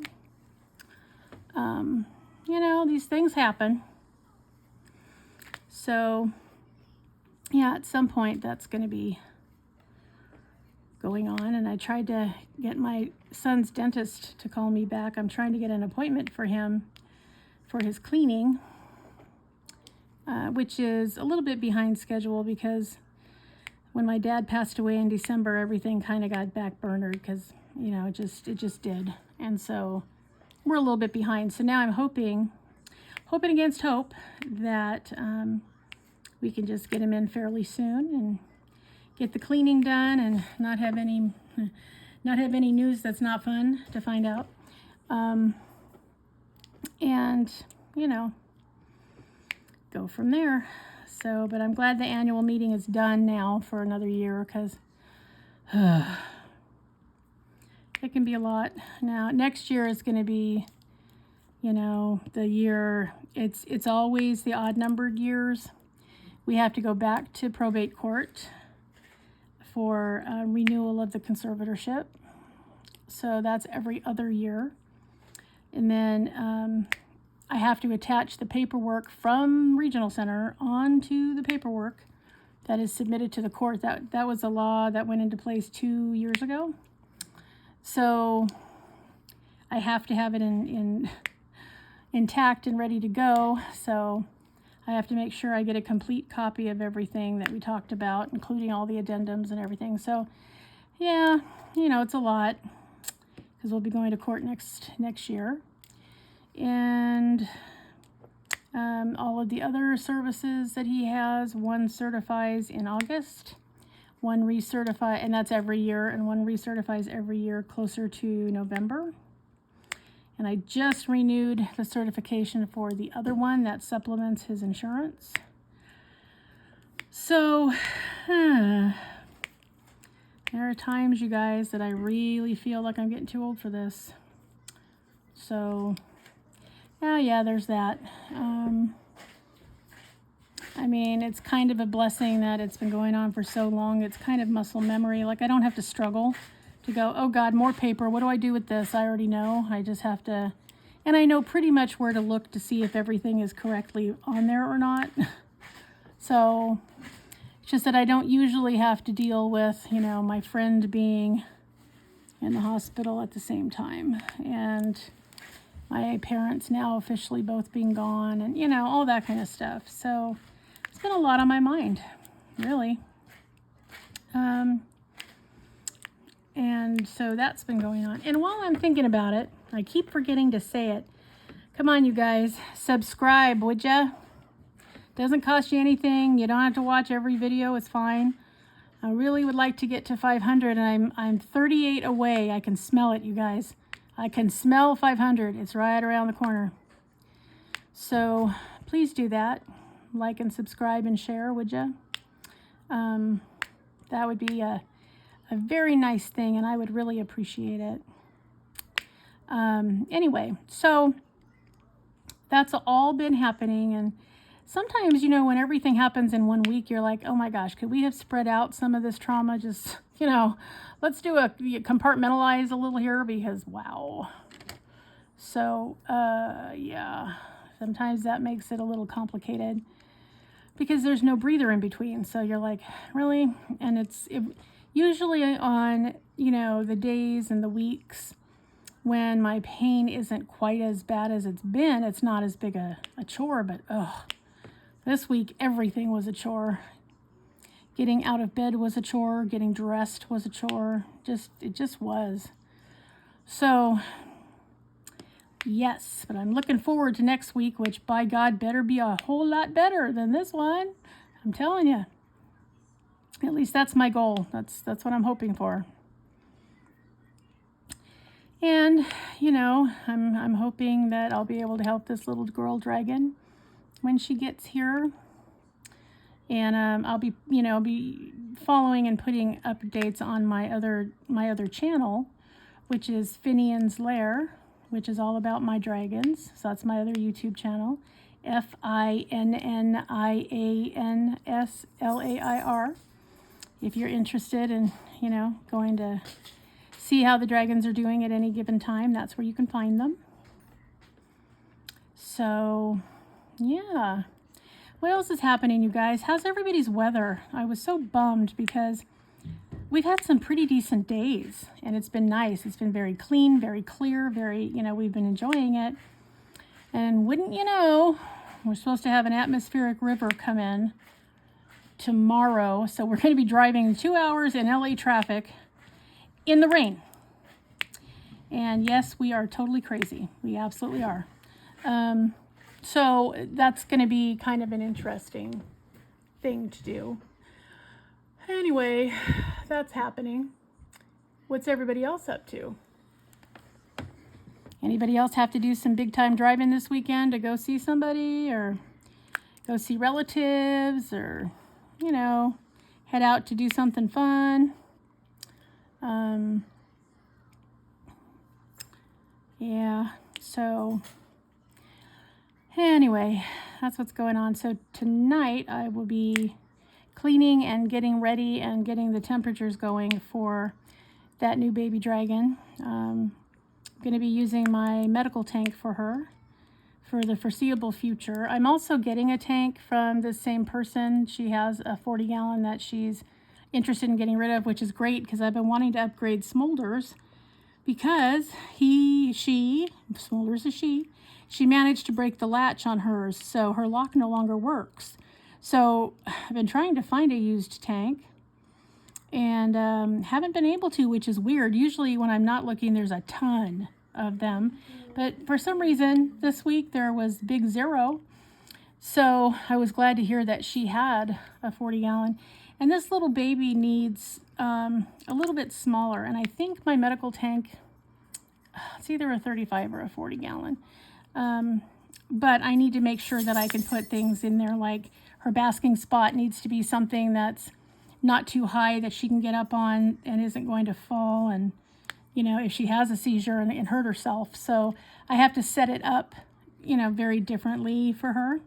these things happen. So, yeah, at some point that's going to be going on. And I tried to get my son's dentist to call me back. I'm trying to get an appointment for him for his cleaning, which is a little bit behind schedule, because when my dad passed away in December, everything kind of got backburnered, because, it just did. And so we're a little bit behind. So now I'm hoping against hope that we can just get him in fairly soon and get the cleaning done, and not have any news that's not fun to find out. And, go from there. So, but I'm glad the annual meeting is done now for another year, because it can be a lot. Now, next year is going to be, the year, it's always the odd numbered years. We have to go back to probate court for renewal of the conservatorship. So that's every other year. And then I have to attach the paperwork from Regional Center onto the paperwork that is submitted to the court. That was a law that went into place 2 years ago. So I have to have it intact and ready to go. So I have to make sure I get a complete copy of everything that we talked about, including all the addendums and everything. So, yeah, you know, it's a lot because we'll be going to court next year. And all of the other services that he has, one certifies in August, one recertify, and that's every year, and one recertifies every year closer to November. And I just renewed the certification for the other one that supplements his insurance. So, there are times, you guys, that I really feel like I'm getting too old for this. So, yeah, there's that. I mean, it's kind of a blessing that it's been going on for so long. It's kind of muscle memory. Like, I don't have to struggle to go, oh God, more paper. What do I do with this? I already know. I just have to, and I know pretty much where to look to see if everything is correctly on there or not. So it's just that I don't usually have to deal with, you know, my friend being in the hospital at the same time, and my parents now officially both being gone, and, you know, all that kind of stuff. So it's been a lot on my mind, really. And so that's been going on. And while I'm thinking about it, I keep forgetting to say it. Come on, you guys, subscribe, would ya? Doesn't cost you anything. You don't have to watch every video. It's fine. I really would like to get to 500, and I'm 38 away. I can smell it, you guys. I can smell 500. It's right around the corner. So please do that. Like and subscribe and share, would ya? That would be a very nice thing, and I would really appreciate it. Anyway, so that's all been happening, and sometimes, you know, when everything happens in one week, you're like, oh my gosh, could we have spread out some of this trauma? Just, you know, let's compartmentalize a little here, because wow. So, yeah, sometimes that makes it a little complicated because there's no breather in between. So you're like, really? And it usually on, you know, the days and the weeks when my pain isn't quite as bad as it's been, it's not as big a chore, but this week everything was a chore. Getting out of bed was a chore, getting dressed was a chore. It just was. So yes, but I'm looking forward to next week, which by God better be a whole lot better than this one. I'm telling you. At least that's my goal. That's what I'm hoping for. And, you know, I'm hoping that I'll be able to help this little girl dragon when she gets here. And I'll be, you know, following and putting updates on my other channel, which is Finian's Lair, which is all about my dragons. So that's my other YouTube channel, FINNIANSLAIR. If you're interested in, you know, going to see how the dragons are doing at any given time, that's where you can find them. So, yeah. What else is happening, you guys? How's everybody's weather? I was so bummed because we've had some pretty decent days, and it's been nice. It's been very clean, very clear, very, you know, we've been enjoying it. And wouldn't you know, we're supposed to have an atmospheric river come in tomorrow. So we're going to be driving 2 hours in LA traffic in the rain. And yes, we are totally crazy. We absolutely are. So that's going to be kind of an interesting thing to do. Anyway, that's happening. What's everybody else up to? Anybody else have to do some big time driving this weekend to go see somebody or go see relatives or, you know, head out to do something fun? Yeah, so anyway, that's what's going on. So tonight I will be cleaning and getting ready and getting the temperatures going for that new baby dragon. I'm going to be using my medical tank for her for the foreseeable future. I'm also getting a tank from the same person. She has a 40-gallon that she's interested in getting rid of, which is great because I've been wanting to upgrade Smolders because Smolder's a she she managed to break the latch on hers, so her lock no longer works. So I've been trying to find a used tank and haven't been able to, which is weird. Usually when I'm not looking, there's a ton of them. But for some reason, this week there was big zero. So I was glad to hear that she had a 40-gallon. And this little baby needs a little bit smaller. And I think my medical tank, it's either a 35 or a 40-gallon. But I need to make sure that I can put things in there, like her basking spot needs to be something that's not too high that she can get up on and isn't going to fall, and if she has a seizure and hurt herself. So I have to set it up very differently for her,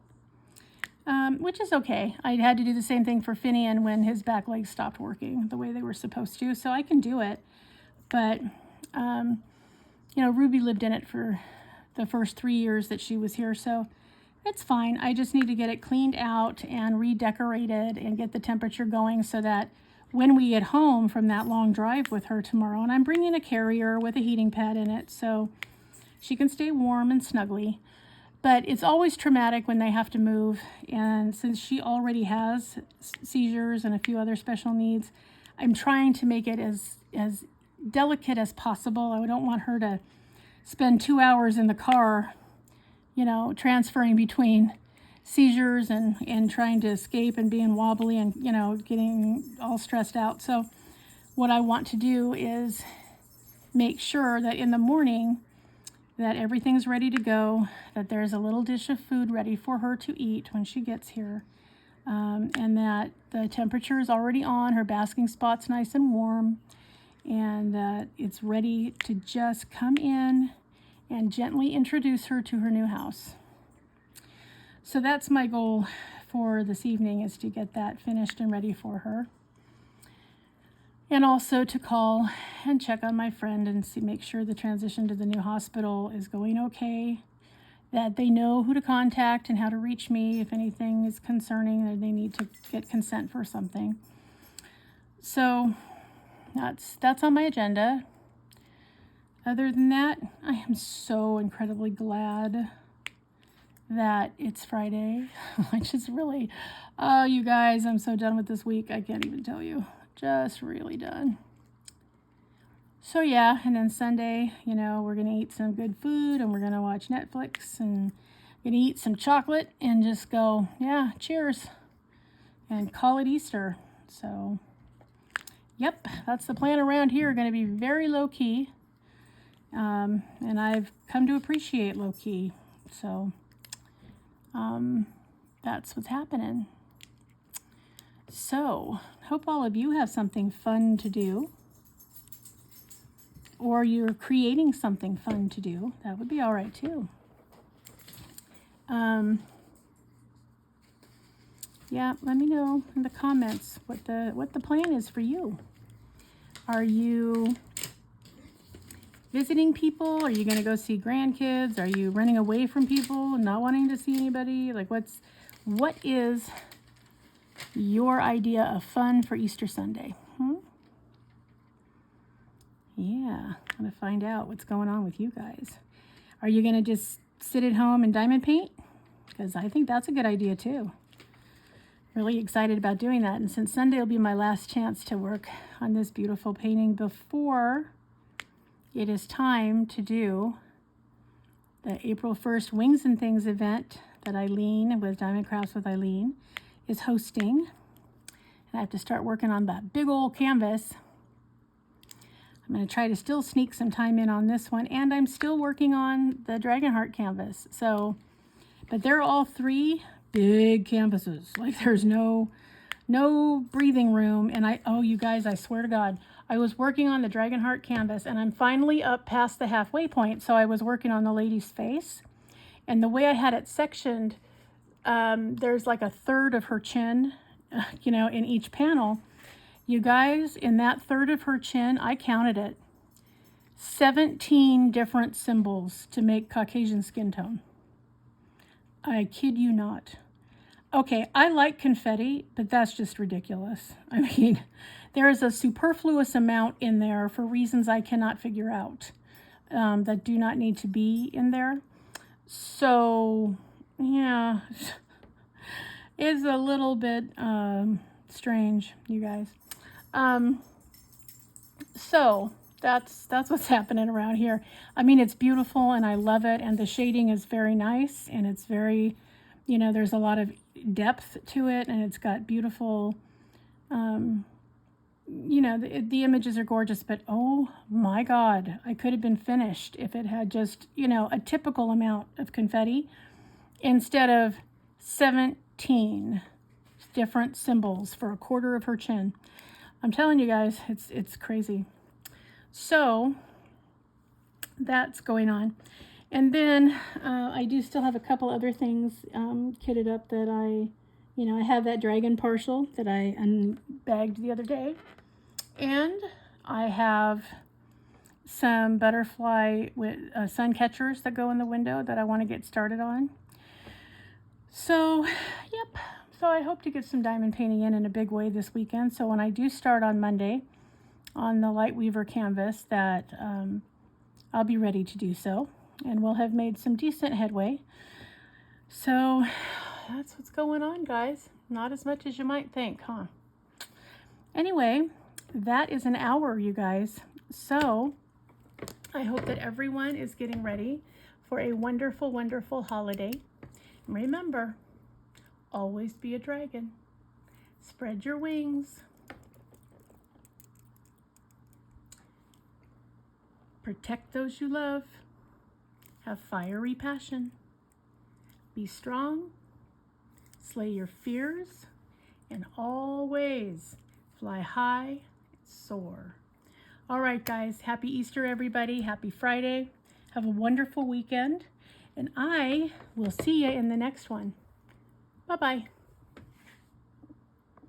which is okay. I had to do the same thing for Finian when his back legs stopped working the way they were supposed to, so I can do it. But Ruby lived in it for the first 3 years that she was here, so it's fine. I just need to get it cleaned out and redecorated and get the temperature going so that when we get home from that long drive with her tomorrow, and I'm bringing a carrier with a heating pad in it so she can stay warm and snuggly. But it's always traumatic when they have to move, and since she already has seizures and a few other special needs, I'm trying to make it as delicate as possible. I don't want her to spend 2 hours in the car transferring between seizures and trying to escape and being wobbly and, getting all stressed out. So what I want to do is make sure that in the morning that everything's ready to go, that there's a little dish of food ready for her to eat when she gets here, and that the temperature is already on, her basking spot's nice and warm, and that it's ready to just come in and gently introduce her to her new house. So that's my goal for this evening, is to get that finished and ready for her. And also to call and check on my friend and make sure the transition to the new hospital is going okay, that they know who to contact and how to reach me if anything is concerning or they need to get consent for something. So that's on my agenda. Other than that, I am so incredibly glad that it's Friday, which is really, you guys, I'm so done with this week. I can't even tell you. Just really done. So yeah, and then Sunday, we're going to eat some good food and we're going to watch Netflix and going to eat some chocolate and just go, yeah, cheers, and call it Easter. So, yep, that's the plan around here. Going to be very low key. And I've come to appreciate low key. So, that's what's happening. So, hope all of you have something fun to do, or you're creating something fun to do. That would be all right too. Yeah, let me know in the comments what the plan is for you. Are you visiting people? Are you going to go see grandkids? Are you running away from people and not wanting to see anybody? Like, what is your idea of fun for Easter Sunday? Yeah, I'm going to find out what's going on with you guys. Are you going to just sit at home and diamond paint? Because I think that's a good idea too. Really excited about doing that. And since Sunday will be my last chance to work on this beautiful painting before it is time to do the April 1st Wings and Things event that Eileen with Diamond Crafts with Eileen is hosting. And I have to start working on that big old canvas. I'm going to try to still sneak some time in on this one, and I'm still working on the Dragonheart canvas. So, but they're all 3 big canvases. Like, there's no breathing room. And you guys, I swear to God, I was working on the Dragonheart canvas and I'm finally up past the halfway point. So I was working on the lady's face, and the way I had it sectioned, there's like a third of her chin, in each panel. You guys, in that third of her chin, I counted it, 17 different symbols to make Caucasian skin tone. I kid you not. Okay, I like confetti, but that's just ridiculous. I mean, there is a superfluous amount in there for reasons I cannot figure out, that do not need to be in there. So, yeah, it's a little bit strange, you guys. So that's what's happening around here. I mean, it's beautiful and I love it, and the shading is very nice, and it's very, you know, there's a lot of depth to it, and it's got beautiful, you know, the images are gorgeous, but oh my God, I could have been finished if it had just, you know, a typical amount of confetti instead of 17 different symbols for a quarter of her chin. I'm telling you guys, it's crazy. So that's going on. And then I do still have a couple other things kitted up that I have that dragon partial that I unbagged the other day. And I have some butterfly with sun catchers that go in the window that I want to get started on. So, yep. So I hope to get some diamond painting in a big way this weekend. So when I do start on Monday on the light weaver canvas, that I'll be ready to do so. And we'll have made some decent headway. So that's what's going on, guys. Not as much as you might think, huh? Anyway, that is an hour, you guys. So I hope that everyone is getting ready for a wonderful, wonderful holiday. Remember, always be a dragon. Spread your wings. Protect those you love. Have fiery passion. Be strong. Slay your fears. And always fly high, soar. All right, guys. Happy Easter, everybody. Happy Friday. Have a wonderful weekend. And I will see you in the next one. Bye-bye.